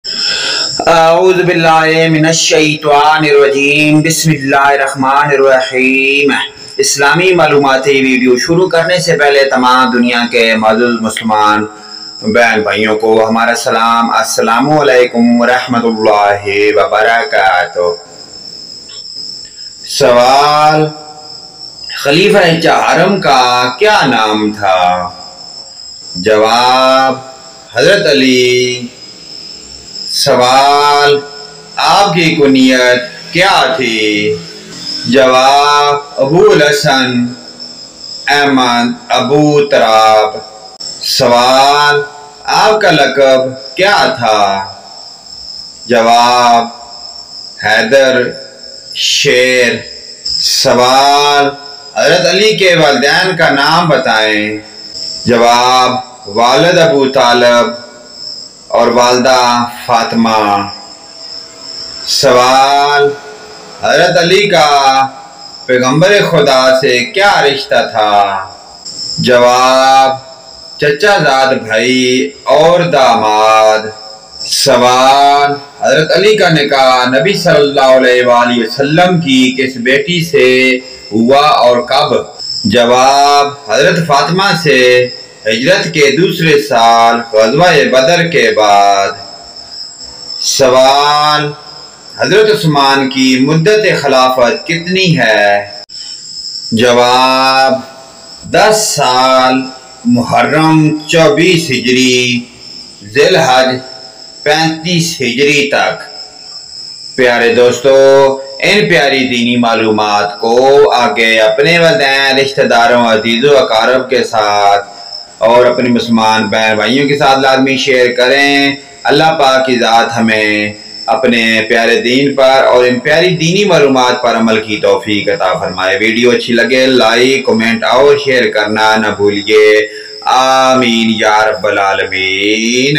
اعوذ باللہ من الشیطان الرجیم، بسم اللہ الرحمن الرحیم۔ اسلامی معلوماتی ویڈیو شروع کرنے سے پہلے تمام دنیا کے معزز مسلمان بہن بھائیوں کو ہمارا سلام، السلام علیکم ورحمۃ اللہ وبرکاتہ۔ سوال: خلیفہ چہارم کا کیا نام تھا؟ جواب: حضرت علی۔ سوال: آپ کی کنیت کیا تھی؟ جواب: ابو الحسن احمد ابو تراب۔ سوال: آپ کا لقب کیا تھا؟ جواب: حیدر شیر۔ سوال: حضرت علی کے والدین کا نام بتائیں۔ جواب: والد ابو طالب اور والدہ فاطمہ۔ سوال: حضرت علی کا پیغمبر خدا سے کیا رشتہ تھا؟ جواب: چچا زاد بھائی اور داماد۔ سوال: حضرت علی کا نکاح نبی صلی اللہ علیہ وآلہ وسلم کی کس بیٹی سے ہوا اور کب؟ جواب: حضرت فاطمہ سے ہجرت کے دوسرے سال غزوہ بدر کے بعد۔ سوال: حضرت عثمان کی مدت خلافت کتنی ہے؟ جواب: 10 سال، محرم 24 ہجری، ذی الحج 35 ہجری تک۔ پیارے دوستو، ان پیاری دینی معلومات کو آگے اپنے والدین، رشتہ داروں، عزیز و اقارب کے ساتھ اور اپنے مسلمان بہن بھائیوں کے ساتھ لازمی شیئر کریں۔ اللہ پاک کی ذات ہمیں اپنے پیارے دین پر اور ان پیاری دینی معلومات پر عمل کی توفیق عطا فرمائے۔ ویڈیو اچھی لگے لائک، کمنٹ اور شیئر کرنا نہ بھولیے۔ آمین یا رب العالمین۔